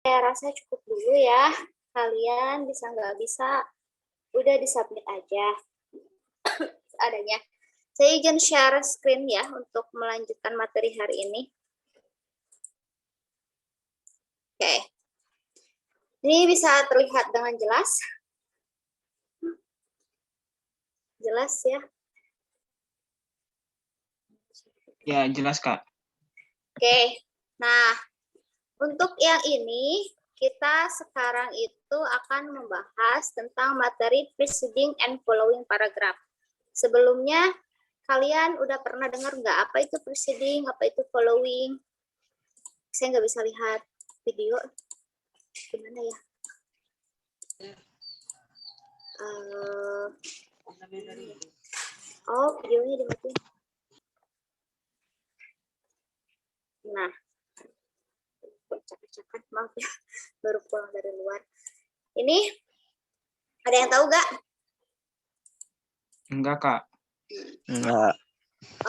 Saya rasa cukup dulu ya. Kalian bisa nggak bisa, udah disubmit aja adanya. Saya izin share screen ya untuk melanjutkan materi hari ini. Oke. Ini bisa terlihat dengan jelas. Jelas ya? Ya, jelas, Kak. Oke. Nah, untuk yang ini, kita sekarang itu akan membahas tentang materi preceding and following paragraph. Sebelumnya, kalian udah pernah dengar nggak apa itu preceding, apa itu following? Saya nggak bisa lihat video. Gimana ya? Oh, videonya dimatiin. Nah, cak-cakan, maaf ya, baru pulang dari luar. Ini, ada yang tahu nggak? Enggak, Kak. Enggak.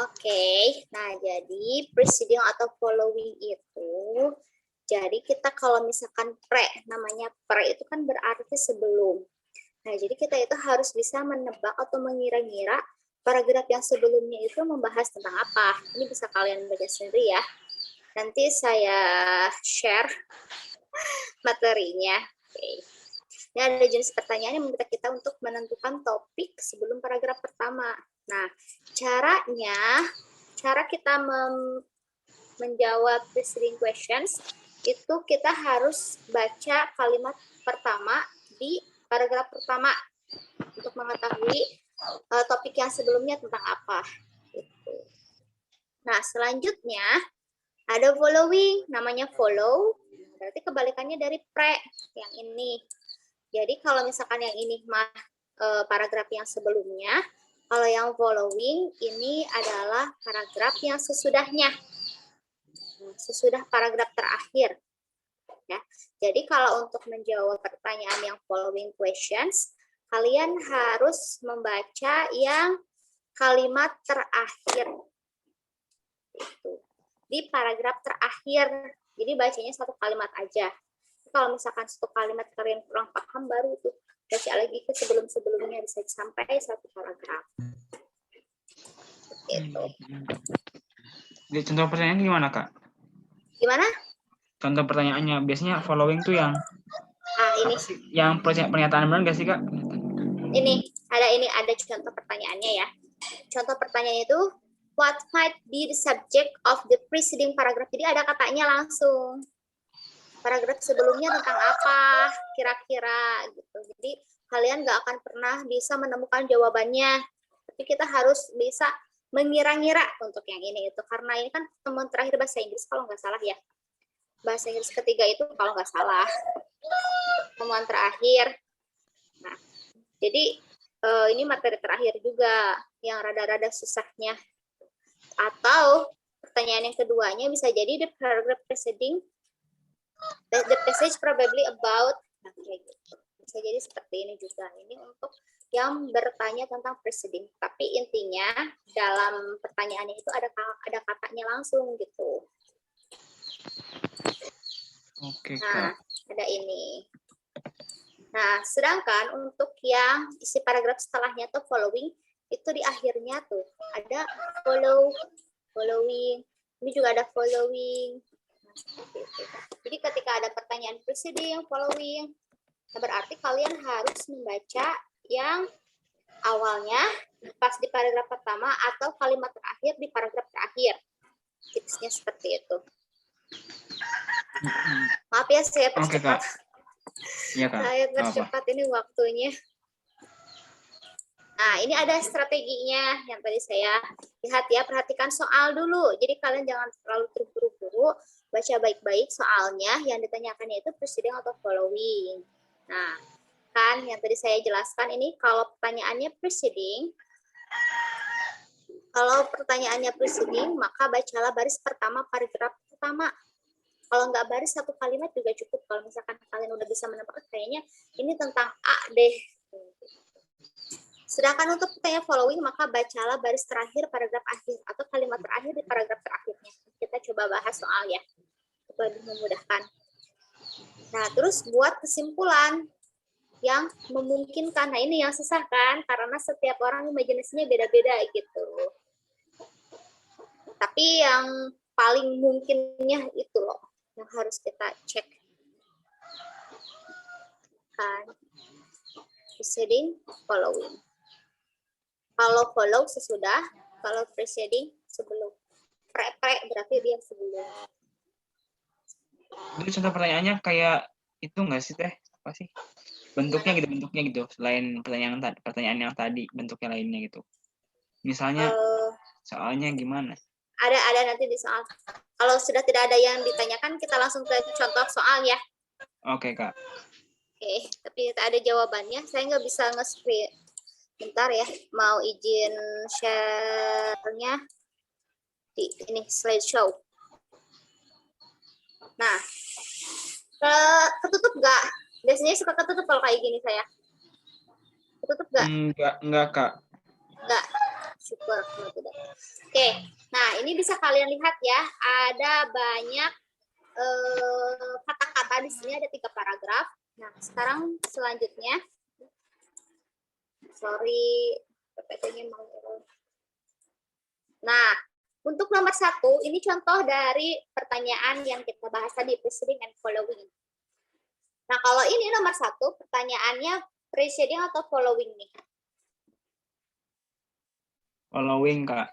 Oke, nah jadi preceding atau following itu, jadi kita kalau misalkan namanya pre itu kan berarti sebelum. Nah, jadi kita itu harus bisa menebak atau mengira-ngira paragraf yang sebelumnya itu membahas tentang apa. Ini bisa kalian baca sendiri ya. Nanti saya share materinya. Oke. Ini ada jenis pertanyaan yang meminta kita untuk menentukan topik sebelum paragraf pertama. Nah, cara kita menjawab preceding questions, itu kita harus baca kalimat pertama di paragraf pertama untuk mengetahui topik yang sebelumnya tentang apa. Gitu. Nah, selanjutnya ada following, namanya follow, berarti kebalikannya dari pre, yang ini. Jadi kalau misalkan yang ini mah paragraf yang sebelumnya, kalau yang following ini adalah paragraf yang sesudahnya, sesudah paragraf terakhir. Ya. Jadi kalau untuk menjawab pertanyaan yang following questions, kalian harus membaca yang kalimat terakhir. Itu. Di paragraf terakhir. Jadi bacanya satu kalimat aja. Kalau misalkan satu kalimat kalian kurang paham, baru tuh baca lagi ke sebelum-sebelumnya bisa sampai satu paragraf. Gitu. Jadi contoh pertanyaannya gimana, Kak? Gimana? Contoh pertanyaannya biasanya following tuh yang ini sih? Yang pernyataan benar nggak sih, Kak? Ini ada contoh pertanyaannya ya. Contoh pertanyaannya itu what might be the subject of the preceding paragraph. Jadi ada katanya langsung. Paragraf sebelumnya tentang apa kira-kira gitu. Jadi kalian nggak akan pernah bisa menemukan jawabannya, tapi kita harus bisa mengira-ngira untuk yang ini itu, karena ini kan pertemuan terakhir bahasa Inggris kalau nggak salah ya, bahasa Inggris ketiga itu kalau nggak salah pertemuan terakhir. Nah, jadi ini materi terakhir juga yang rada-rada susahnya. Atau pertanyaan yang keduanya bisa jadi the paragraph preceding the passage probably about, gitu. Bisa jadi seperti ini juga. Ini untuk yang bertanya tentang preceding. Tapi intinya dalam pertanyaannya itu ada katanya langsung gitu. Oke, Nah, Kak. ada ini. Nah, sedangkan untuk yang isi paragraf setelahnya atau following, itu di akhirnya tuh ada following. Ini juga ada following. Jadi ketika ada pertanyaan preceding, following, berarti kalian harus membaca yang awalnya pas di paragraf pertama atau kalimat terakhir di paragraf terakhir. Tipsnya seperti itu. Maaf ya, saya percepat. Iya, Kak. Saya percepat ini waktunya. Nah, ini ada strateginya yang tadi saya lihat ya. Perhatikan soal dulu. Jadi kalian jangan terlalu terburu-buru. Baca baik-baik soalnya yang ditanyakannya itu preceding atau following. Nah, kan yang tadi saya jelaskan ini kalau pertanyaannya preceding, maka bacalah baris pertama paragraf pertama. Kalau nggak baris satu kalimat juga cukup. Kalau misalkan kalian udah bisa menebak, kayaknya ini tentang A deh. Sedangkan untuk pertanyaan following, maka bacalah baris terakhir paragraf akhir atau kalimat terakhir di paragraf terakhirnya. Kita coba bahas soal ya, supaya lebih memudahkan. Nah, terus buat kesimpulan yang memungkinkan. Nah, ini yang susah kan, karena setiap orang imajinasinya beda-beda gitu. Tapi yang paling mungkinnya itu loh, yang harus kita cek. Kan, preceding, following. Kalau follow sesudah, kalau preceding sebelum. Pre berarti dia sebelum. Itu contoh pertanyaannya kayak itu nggak sih Teh? Apa sih? Bentuknya gitu. Selain pertanyaan yang tadi, bentuknya lainnya gitu. Misalnya soalnya gimana? Ada nanti di soal. Kalau sudah tidak ada yang ditanyakan, kita langsung ke contoh soal ya. Oke, Kak. Oke, tapi tak ada jawabannya. Saya nggak bisa nge-screen. Bentar ya, mau izin share-nya di ini slideshow. Nah, ketutup nggak? Biasanya suka ketutup kalau kayak gini saya. Ketutup nggak? Enggak, Kak. Enggak. Syukur kalau tidak. Oke, nah ini bisa kalian lihat ya, ada banyak kata-kata di sini, ada 3 paragraf. Nah, sekarang selanjutnya, sorry, PPT-nya mau error. Nah, untuk nomor 1, ini contoh dari pertanyaan yang kita bahas tadi, preceding and following. Nah, kalau ini nomor 1, pertanyaannya preceding atau following nih? Following, Kak.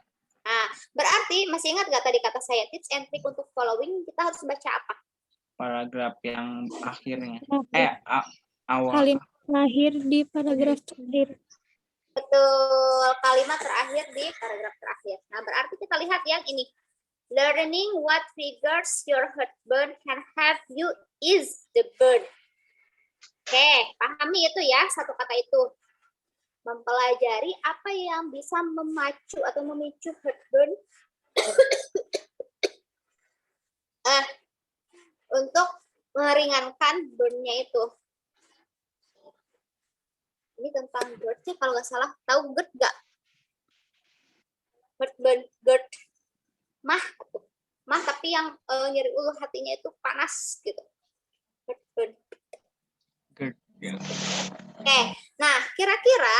Nah, berarti masih ingat nggak tadi kata saya tips and trick untuk following, kita harus baca apa? Paragraf yang akhirnya. Awal. Kalimat terakhir di paragraf terakhir. Betul, kalimat terakhir di paragraf terakhir. Nah, berarti kita lihat yang ini. Learning what triggers your heartburn can help you ease the burn. Oke, pahami itu ya, satu kata itu. Mempelajari apa yang bisa memacu atau memicu heartburn untuk meringankan burn-nya itu. Ini tentang GERD sih kalau nggak salah. Tahu GERD nggak? Heartburn, GERD. Mah tapi yang nyeri ulu hatinya itu panas gitu. Heartburn. Good. Yeah. Oke, nah kira-kira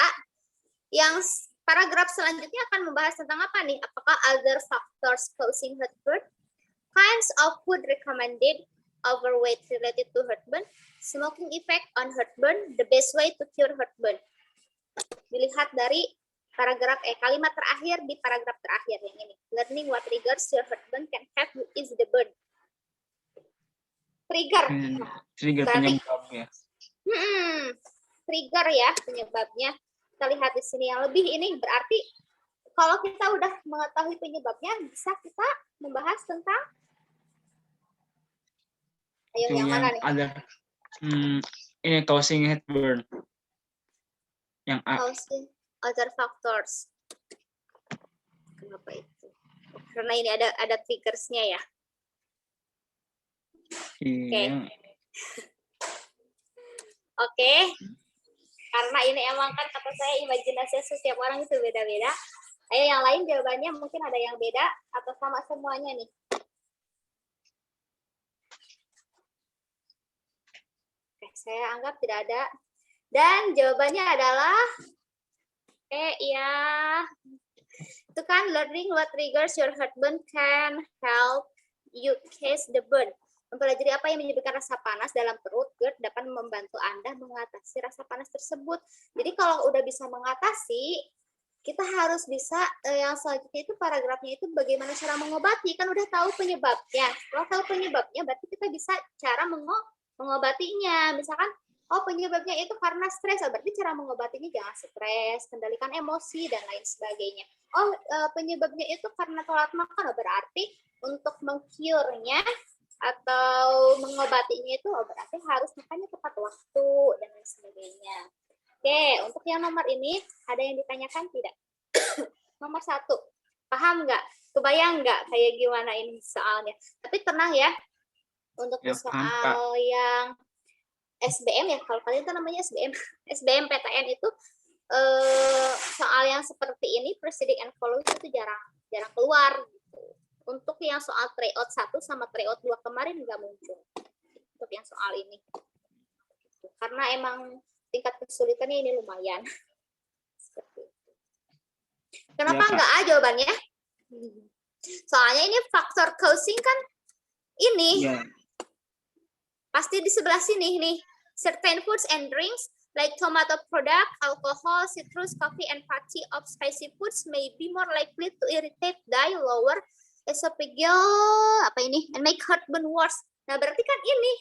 yang paragraf selanjutnya akan membahas tentang apa nih? Apakah other factors causing heartburn? Kinds of food recommended, overweight related to heartburn, smoking effect on heartburn, the best way to cure heartburn. Dilihat dari paragraf kalimat terakhir di paragraf terakhir yang ini. Learning what triggers your heartburn can help you ease the burn. Trigger. Trigger penyebabnya. Trigger ya penyebabnya. Kita lihat di sini yang lebih ini berarti kalau kita udah mengetahui penyebabnya bisa kita membahas tentang yang mana nih? Ada ini causing heartburn. Yang A. Causing other factors. Kenapa itu? Karena ini ada triggersnya ya. Iya. Oke. Karena ini emang kan kata saya imajinasi setiap orang itu beda-beda. Ayo yang lain jawabannya mungkin ada yang beda atau sama semuanya nih. Oke, saya anggap tidak ada. Dan jawabannya adalah iya. Itu kan learning what triggers your heartburn can help you ease the burn. Mempelajari apa yang menyebabkan rasa panas dalam perut GERD dapat membantu Anda mengatasi rasa panas tersebut. Jadi kalau udah bisa mengatasi, kita harus bisa yang selanjutnya itu paragrafnya itu bagaimana cara mengobati. Kan udah tahu penyebabnya. Kalau tahu penyebabnya berarti kita bisa cara mengobatinya. Misalkan oh penyebabnya itu karena stres, berarti cara mengobatinya jangan stres, kendalikan emosi dan lain sebagainya. Oh penyebabnya itu karena telat makan, berarti untuk meng-cure-nya atau mengobatinya itu berarti harus makannya tepat waktu dan lain sebagainya. Oke, untuk yang nomor ini ada yang ditanyakan tidak? Nomor 1, paham nggak? Kebayang nggak kayak gimana ini soalnya? Tapi tenang ya, untuk ya, soal yang SBM ya, kalau kalian itu namanya SBM PTN itu soal yang seperti ini preceding and following itu jarang keluar gitu. Untuk yang soal tryout 1 sama tryout 2 kemarin nggak muncul. untuk yang soal ini. Karena emang tingkat kesulitannya ini lumayan. Seperti itu. Kenapa Ya, Kak. enggak A jawabannya? Soalnya ini faktor causing kan ini. Ya, Pasti di sebelah sini nih. Certain foods and drinks like tomato product, alcohol, citrus, coffee, and fatty of spicy foods may be more likely to irritate the lower esophageal and make heartburn worse. Nah, berarti kan ini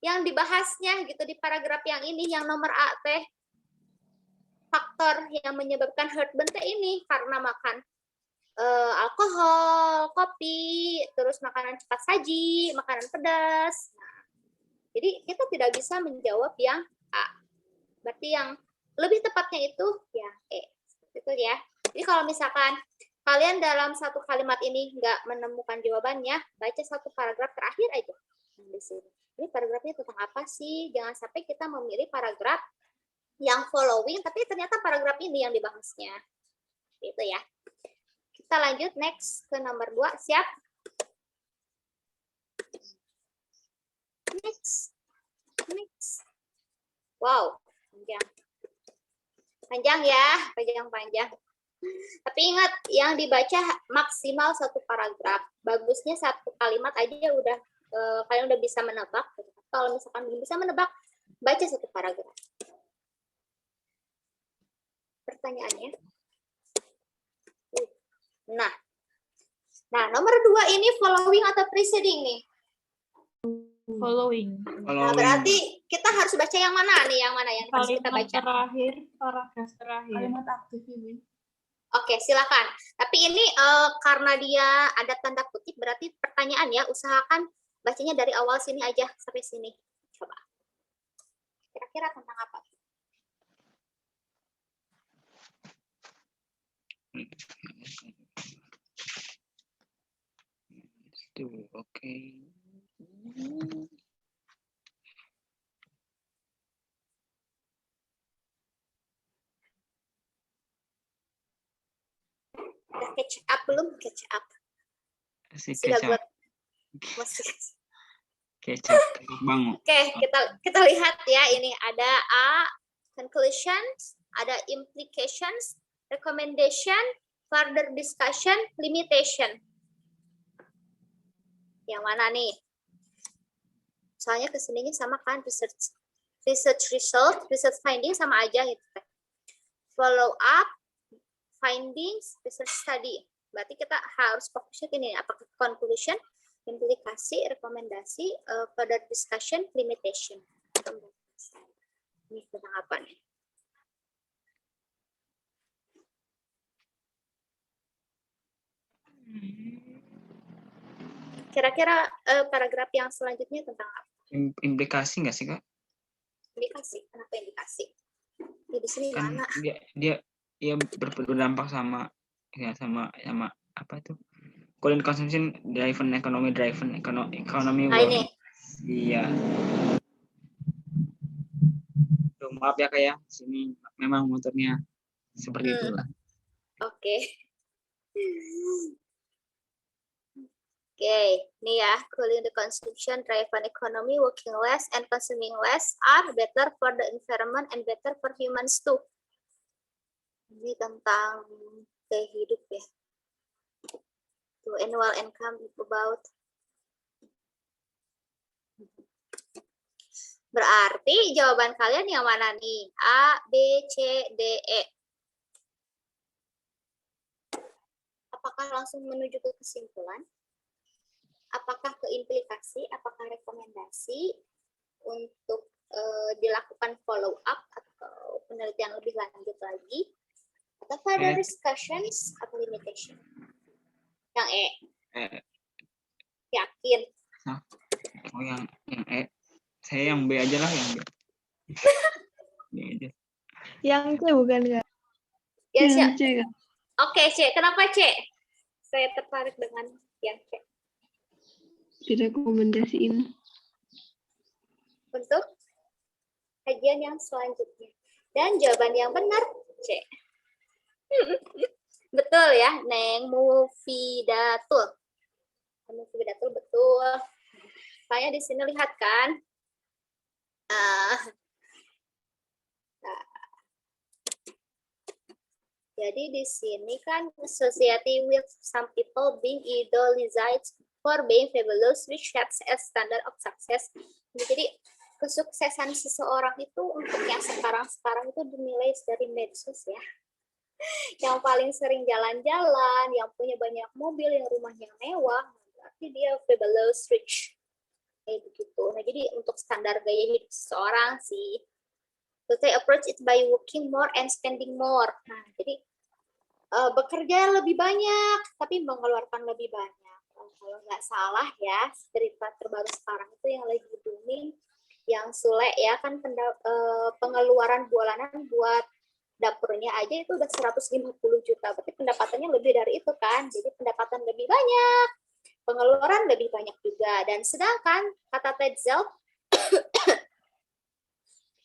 yang dibahasnya gitu di paragraf yang ini, yang nomor A teh. Faktor yang menyebabkan heartburn teh ini karena makan alkohol, kopi, terus makanan cepat saji, makanan pedas. Nah, jadi kita tidak bisa menjawab yang A. Berarti yang lebih tepatnya itu yang E. Seperti itu ya. Jadi kalau misalkan kalian dalam satu kalimat ini nggak menemukan jawabannya, baca satu paragraf terakhir aja. Nah, di sini. Ini paragrafnya tentang apa sih? Jangan sampai kita memilih paragraf yang following, tapi ternyata paragraf ini yang dibahasnya. Gitu ya. Kita lanjut next ke nomor 2. Siap? Next. Wow, panjang. Panjang ya, panjang. Tapi ingat, yang dibaca maksimal satu paragraf. Bagusnya satu kalimat aja udah kalian udah bisa menebak. Kalau misalkan belum bisa menebak, baca satu paragraf. Pertanyaannya. Nah, nomor 2 ini following atau preceding nih? Following. Nah, berarti kita harus baca yang mana nih? Yang mana yang harus kita baca? Terakhir, paragraf terakhir. Kalimat aktif ini. Oke, silakan. Tapi ini karena dia ada tanda kutip, berarti pertanyaan ya, usahakan bacanya dari awal sini aja sampai sini. Coba. Kira-kira tentang apa? Oke. Udah catch up belum? Catch up. Si Sudah kecap, buat masih. kecap bangun. Oke, kita lihat ya, ini ada A, conclusions, ada implications, recommendation, further discussion, limitation. Yang mana nih? Soalnya kesininya sama kan, research result, research finding sama aja gitu. Follow up, findings, research study. Berarti kita harus fokusnya ini, apakah conclusion, implikasi, rekomendasi, further discussion, limitation. Ini tentang apa nih? Kira-kira paragraf yang selanjutnya tentang apa? Implikasi nggak sih, Kak? Indikasi. Kenapa indikasi? Di sini Kan mana? dia berdampak sama apa tuh? Current consumption driven economy Nah, ini. Iya. Tuh, maaf ya, kayak sini memang motornya seperti itulah. Oke. Oke, nih ya, cooling the consumption, drive-an economy, working less, and consuming less are better for the environment and better for humans too. Ini tentang gaya hidup ya. Tuh, annual income about. Berarti jawaban kalian yang mana nih? A, B, C, D, E. Apakah langsung menuju ke kesimpulan? Apakah ke implikasi, apakah rekomendasi untuk dilakukan follow up atau penelitian lebih lanjut lagi, atau further discussions atau limitation? Yang E. Yakin? Oh, yang E. Saya yang B aja lah, yang B. B aja. Yang C bukan, Kak? Ya, Yang siap. C, Kak. Oke, C. Kenapa C? Saya tertarik dengan yang C. Direkomendasiin. Untuk kajian yang selanjutnya. Dan jawaban yang benar, C. Betul ya, Neng Mufidatul. Mufidatul betul. Saya di sini lihat kan. Jadi di sini kan society with some people being idolized for being fabulous, which sets a standard of success. Jadi kesuksesan seseorang itu untuk yang sekarang itu dinilai dari medsos ya. Yang paling sering jalan-jalan, yang punya banyak mobil, yang rumahnya mewah, berarti dia fabulous, rich. Kayak begitu. Nah, jadi untuk standar gaya hidup seseorang sih. So they approach it by working more and spending more. Nah, jadi bekerja lebih banyak, tapi mengeluarkan lebih banyak. Kalau nggak salah ya, cerita terbaru sekarang itu yang lagi booming, yang Sule ya kan pengeluaran bulanan buat dapurnya aja itu udah 150 juta. Berarti pendapatannya lebih dari itu kan. Jadi pendapatan lebih banyak, pengeluaran lebih banyak juga. Dan sedangkan kata Tetzel,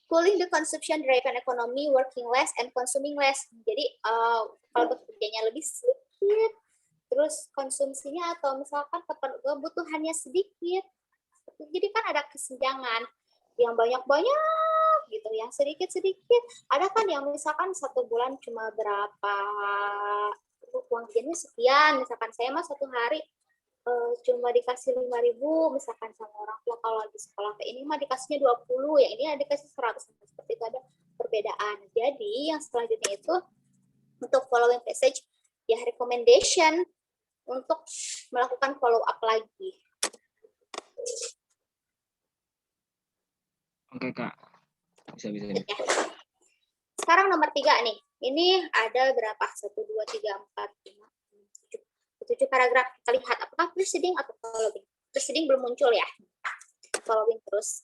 cooling the consumption driven economy, working less and consuming less. Jadi kalau bekerjanya lebih sedikit, terus konsumsinya atau misalkan kebutuhannya sedikit. Jadi kan ada kesenjangan yang banyak-banyak gitu, yang sedikit-sedikit. Ada kan yang misalkan satu bulan cuma berapa, uang jajannya sekian, misalkan saya mah satu hari cuma dikasih 5.000 misalkan sama orang tua, kalau di sekolah kayak ini mah dikasihnya 20, yang ini ada dikasih 100, seperti itu ada perbedaan. Jadi yang selanjutnya itu untuk following passage ya recommendation untuk melakukan follow up lagi. Oke Kak, bisa. Ya. Sekarang nomor 3 nih, ini ada berapa? 1, 2, 3, 4, 5, 7 paragraf. Kita lihat apakah preceding atau following. Preceding belum muncul ya. Following terus.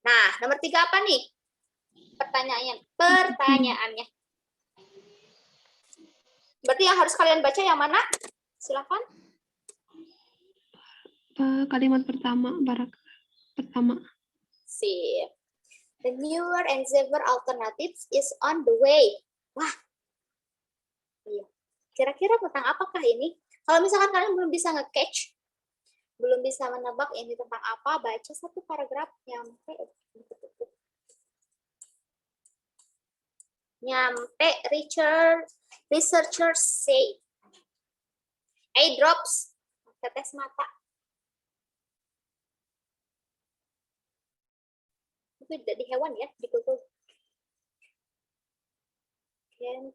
Nah, nomor 3 apa nih? Pertanyaannya. Berarti yang harus kalian baca yang mana? Silakan. Kalimat pertama, pertama. Sip. The newer and safer alternatives is on the way. Wah. Iya. Kira-kira tentang apakah ini? Kalau misalkan kalian belum bisa nge-catch, belum bisa menebak ini tentang apa, baca satu paragraf nyampe researchers say eye drops, tetes mata. Itu di hewan ya, di Google. Can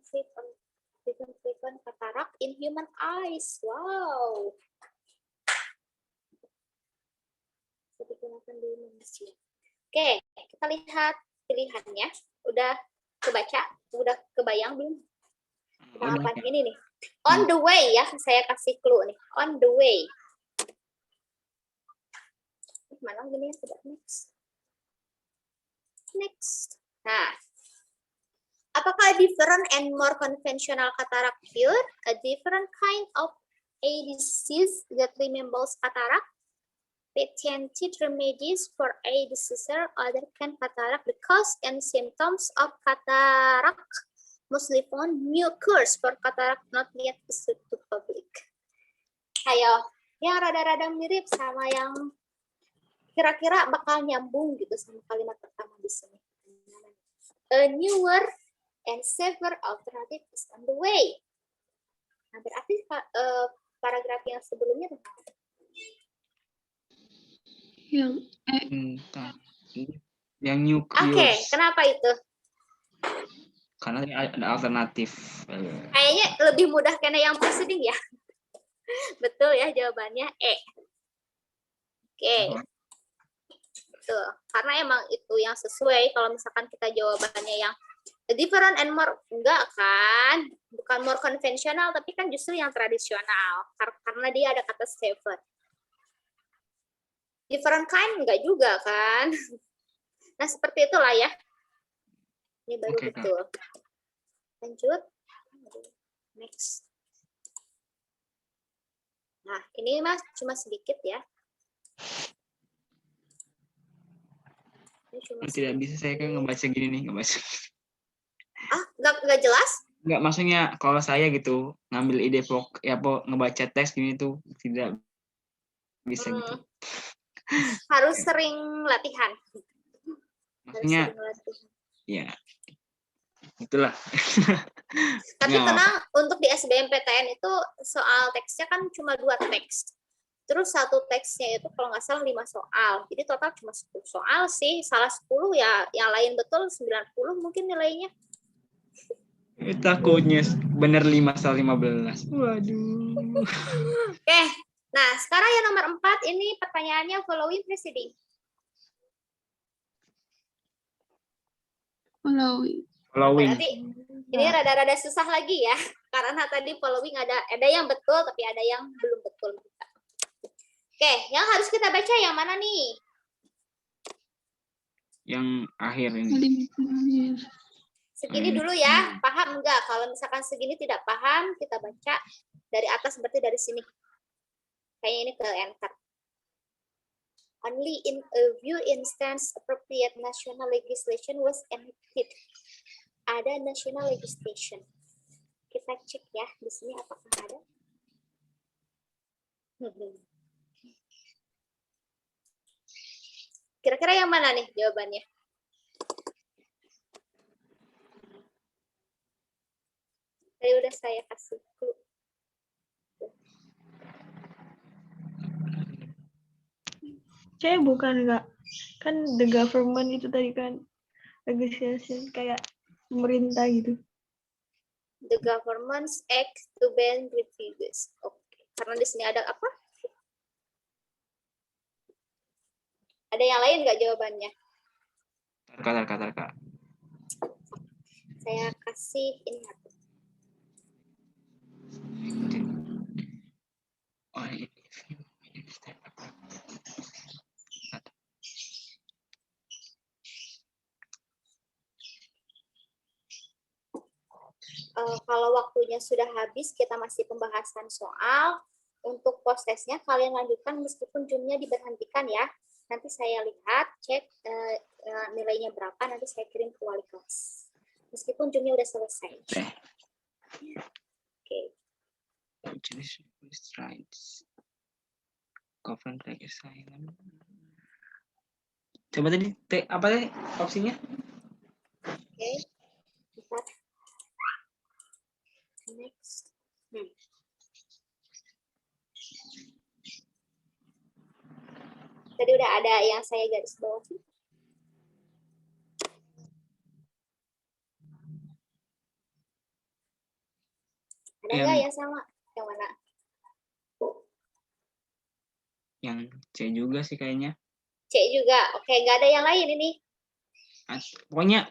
prevent cataract in human eyes. Wow. Digunakan di manusia. Oke, kita lihat pilihannya. Udah kebaca? Udah kebayang belum? Nah, apa ini nih? On the way ya, saya kasih clue nih. On the way. Mana gini ya, coba next. Nah, apakah a different and more conventional cataract cure, a different kind of a disease that resembles cataract, patented remedies for a disease other than cataract, the cause and symptoms of cataract, mostly found new cures for cataract not yet issued to public. Ayo, yang rada-rada mirip sama yang kira-kira bakal nyambung gitu sama kalimat pertama di sini. A newer and safer alternative is on the way. Nah, berarti paragraf yang sebelumnya tentang apa? Yang new cures. Oke, kenapa itu? Karena ada alternatif. Kayaknya lebih mudah karena yang preceding ya. Betul ya jawabannya E. Oke. Betul. Karena emang itu yang sesuai. Kalau misalkan kita jawabannya yang different and more, enggak kan? Bukan more konvensional, tapi kan justru yang tradisional. Karena dia ada kata safer. Different kind enggak juga kan? Nah, seperti itulah ya. Ini baru betul. Lanjut. Next. Nah, ini Mas cuma sedikit ya. Tidak bisa saya kan ngebaca gini nih, ngebaca. Ah, nggak jelas? Nggak, maksudnya kalau saya gitu ngambil ide ngebaca teks gini tuh tidak bisa gitu. Harus sering latihan. Maksudnya, ya, itulah. Tapi Nggak tenang, apa-apa. untuk di SBMPTN itu soal teksnya kan cuma 2 teks. Terus satu teksnya itu kalau nggak salah 5 soal. Jadi total cuma 10 soal sih. Salah 10 ya, yang lain betul 90 mungkin nilainya. Takutnya bener 5 soal 15. Waduh. Oke, nah sekarang yang nomor 4 ini pertanyaannya following preceding. Following. Following. Berarti ini rada-rada susah lagi ya. Karena tadi following ada yang betul tapi ada yang belum betul. Oke, yang harus kita baca yang mana nih? Yang akhir ini. Kalimat terakhir. Segini dulu ya, paham enggak? Kalau misalkan segini tidak paham, kita baca dari atas, berarti dari sini. Kayaknya ini ke enter. Only in a few instances appropriate national legislation was enacted. Ada national legislation. Kita cek ya, di sini apakah ada? Kira-kira yang mana nih jawabannya? Tadi udah saya kasih clue. C bukan enggak? Kan the government itu tadi kan legislation kayak pemerintah gitu. The government's act to ban refugees. Oke, karena di sini ada apa? Ada yang lain nggak jawabannya? Tarka. Saya kasih ini apa? Kalau waktunya sudah habis, kita masih pembahasan soal. Untuk prosesnya kalian lanjutkan meskipun zoom-nya diberhentikan ya. Nanti saya lihat, cek nilainya berapa, nanti saya kirim ke wali kelas. Meskipun zoom-nya udah selesai. Oke. Coba tadi apa tadi opsinya? Oke. Bentar. Next. Tadi udah ada yang saya garis bawahi. Ada nggak yang sama? Yang mana? Yang C juga sih kayaknya. C juga. Oke, nggak ada yang lain ini. Pokoknya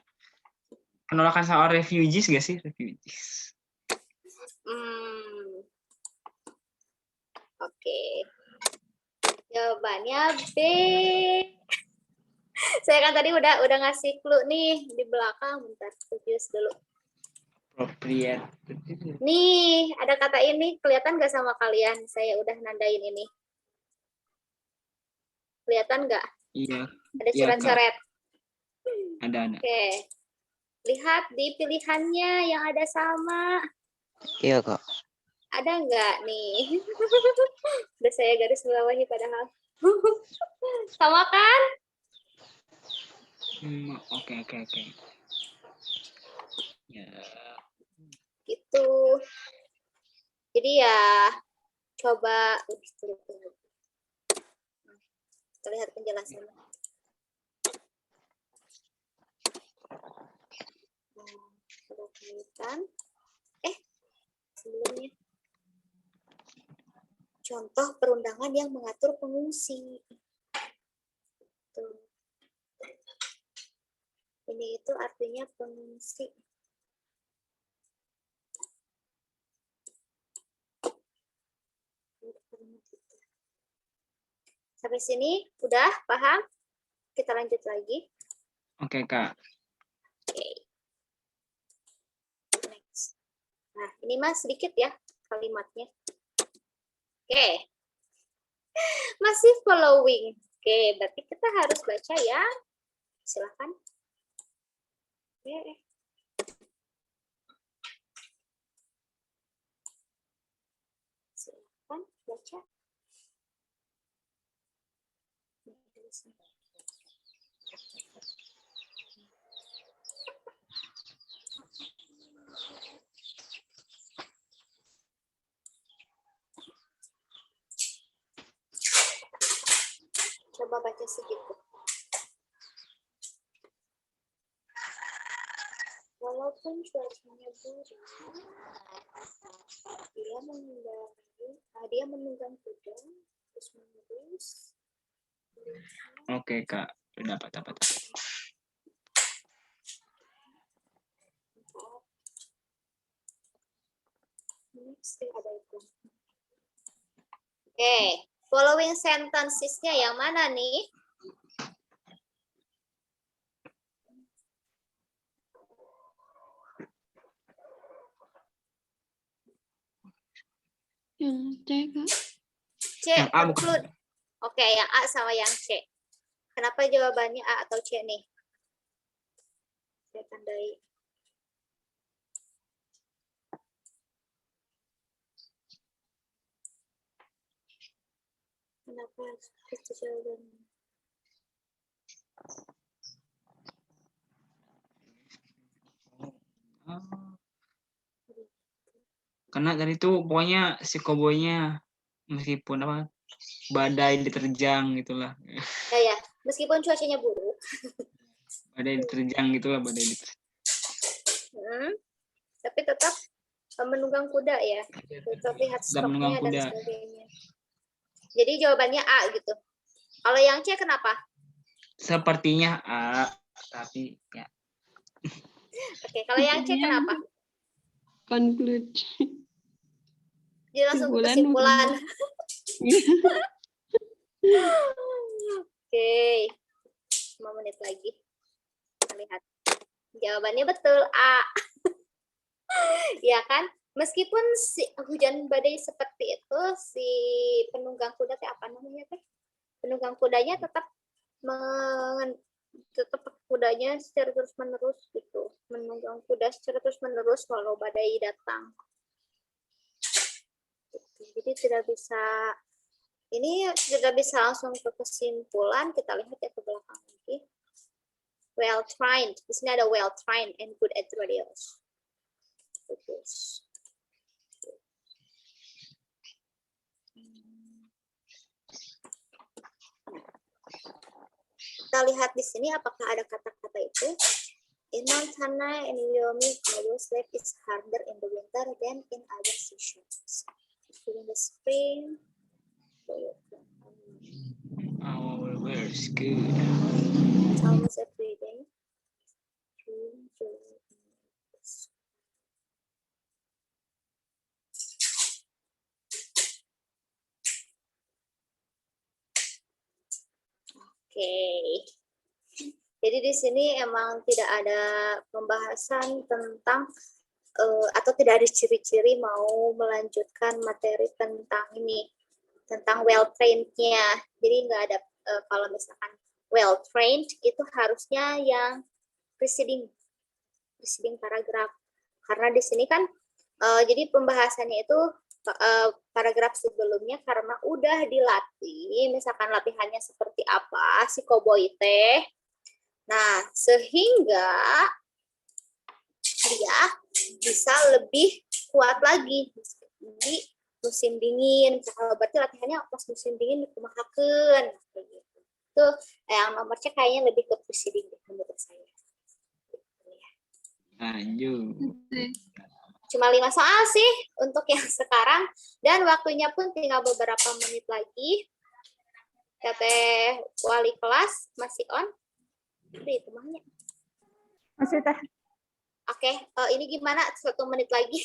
penolakan soal refugees gak sih? Refugees. Oke. Jawabannya B. Saya kan tadi udah ngasih clue nih di belakang. Bentar, reviews dulu. Appropriate. Nih, ada kata ini. Kelihatan nggak sama kalian? Saya udah nandain ini. Kelihatan nggak? Iya. Ada coret-coret. Ada. Oke. Lihat di pilihannya yang ada sama. Iya, Kak. Ada nggak nih? Udah saya garis bawahi padahal. Sama kan? Oke. Ya. Gitu. Jadi ya coba lebih teliti. Kita lihat penjelasannya. Sebelumnya. Contoh perundangan yang mengatur pengungsi. Tuh. Ini itu artinya pengungsi. Sampai sini udah paham? Kita lanjut lagi. Oke, Kak. Oke. Next. Nah, ini mas sedikit ya kalimatnya. Oke. Masih following. Oke, berarti kita harus baca ya. Silakan. Oke. Silakan baca. Coba baca segitu. Walaupun cuacanya buruk, dia menunggang kuda terus menerus. Oke, Kak. Udah dapat. Next ada itu. Oke, following sentences-nya yang mana nih? Yang C, Kak. C, Yang A bukan. conclude. Oke, yang A sama yang C. Kenapa jawabannya A atau C nih? Saya tandai. Kenapa itu jawabannya? Karena tadi tuh pokoknya si koboynya meskipun apa badai diterjang gitulah. Ya, meskipun cuacanya buruk. Badai diterjang gitulah, Tapi tetap menunggang kuda ya. Tetap lihat stoknya dan sebagainya. Jadi jawabannya A gitu. Kalau yang C kenapa? Sepertinya A, tapi ya. Oke, kalau yang C kenapa? Conclude. Dia langsung kesimpulan. Oke. 5 menit lagi. Kita lihat. Jawabannya betul, A. Ya kan? Meskipun si hujan badai seperti itu, si penunggang kuda apa namanya teh? Penunggang kudanya tetap kudanya secara terus menerus gitu, menunggang kuda secara terus menerus walau badai datang. Jadi tidak bisa langsung ke kesimpulan. Kita lihat ya ke belakang lagi. Well trained. Di sini ada well trained and good at radios. Bagus. Kita lihat di sini apakah ada kata-kata itu. In Montana and Wyoming, cowboys' life is harder in the winter than in other seasons. During the spring, our weather is good. almost every day. Oke. Jadi di sini emang tidak ada pembahasan tentang atau tidak ada ciri-ciri mau melanjutkan materi tentang ini, tentang well trained-nya. Jadi nggak ada kalau misalkan well trained itu harusnya yang preceding paragraf. Karena di sini kan jadi pembahasannya itu paragraf sebelumnya karena udah dilatih, misalkan latihannya seperti apa si koboi teh. Nah, sehingga dia bisa lebih kuat lagi di musim dingin. Kalau berarti latihannya pas musim dingin dikumahakeun gitu. Itu yang nomor C kayaknya lebih ke proceeding menurut saya. Lanjut. Cuma 5 soal sih untuk yang sekarang dan waktunya pun tinggal beberapa menit lagi. Teteh wali kelas masih on? Udah itu mahnya. Masih teh. Oke, ini gimana 1 menit lagi?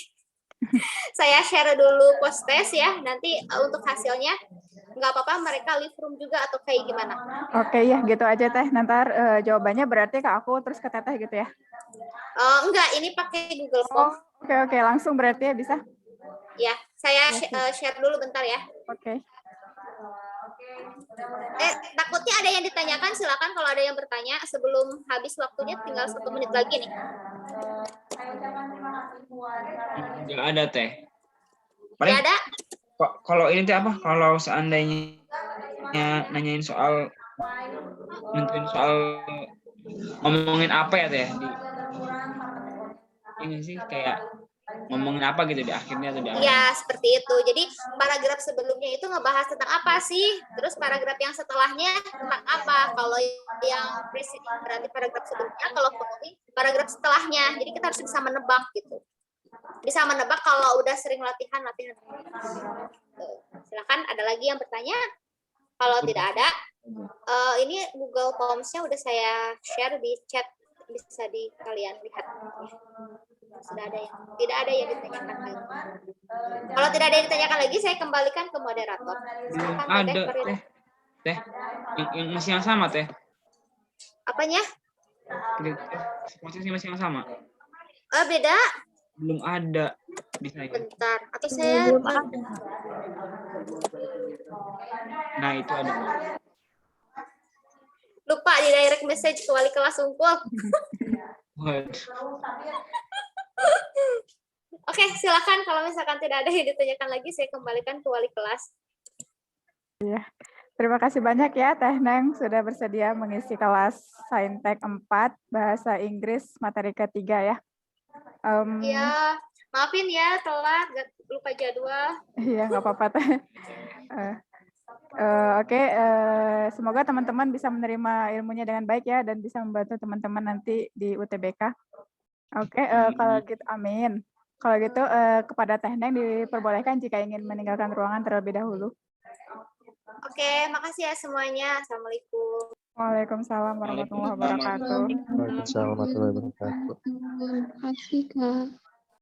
Saya share dulu post test ya. Nanti untuk hasilnya nggak apa-apa mereka live room juga atau kayak gimana? Oke ya gitu aja teh. Nanti jawabannya berarti ke aku terus ke teteh gitu ya? Enggak, ini pakai Google Form. Oke, langsung berarti ya bisa? Ya, saya share dulu bentar ya. Oke. Takutnya ada yang ditanyakan, silakan kalau ada yang bertanya sebelum habis waktunya, tinggal 1 menit lagi nih. Nggak ada teh. Nggak ada? Kalau ini teh apa? Kalau seandainya nanyain soal, nentuin soal ngomongin apa ya teh? Ini sih kayak ngomongin apa gitu di akhirnya atau di awal? Ya, seperti itu. Jadi paragraf sebelumnya itu ngebahas tentang apa sih? Terus paragraf yang setelahnya tentang apa? Kalau yang berarti paragraf sebelumnya, kalau following paragraf setelahnya. Jadi kita harus bisa menebak gitu. Bisa menebak kalau udah sering latihan. Silakan, ada lagi yang bertanya? Kalau tidak ada, ini Google Forms-nya udah saya share di chat, bisa di kalian lihat. Sudah ada yang tidak ada yang ditanyakan lagi. Kalau tidak ada yang ditanyakan lagi, saya kembalikan ke moderator. Silakan, Ada Teteh Farida. teh yang masih yang sama teh. Apanya? Prosesnya masih yang sama. Beda. Belum ada di saya. Bentar. Atau saya Nah itu ada. lupa di direct message ke wali kelas Unggul. Waduh. Oke, silakan. Kalau misalkan tidak ada yang ditanyakan lagi, saya kembalikan ke wali kelas. Terima kasih banyak ya Teh Neng sudah bersedia mengisi kelas Saintek 4 Bahasa Inggris materi ketiga ya. Ya, maafin ya telat, lupa jadwal. Iya, nggak apa-apa Teh. Oke, semoga teman-teman bisa menerima ilmunya dengan baik ya dan bisa membantu teman-teman nanti di UTBK. Oke, kalau gitu amin. Kalau gitu kepada Teh Neng diperbolehkan jika ingin meninggalkan ruangan terlebih dahulu. Oke, makasih ya semuanya. Assalamualaikum. Waalaikumsalam warahmatullahi wabarakatuh. Waalaikumsalam warahmatullahi wabarakatuh. Terima kasih, Kak.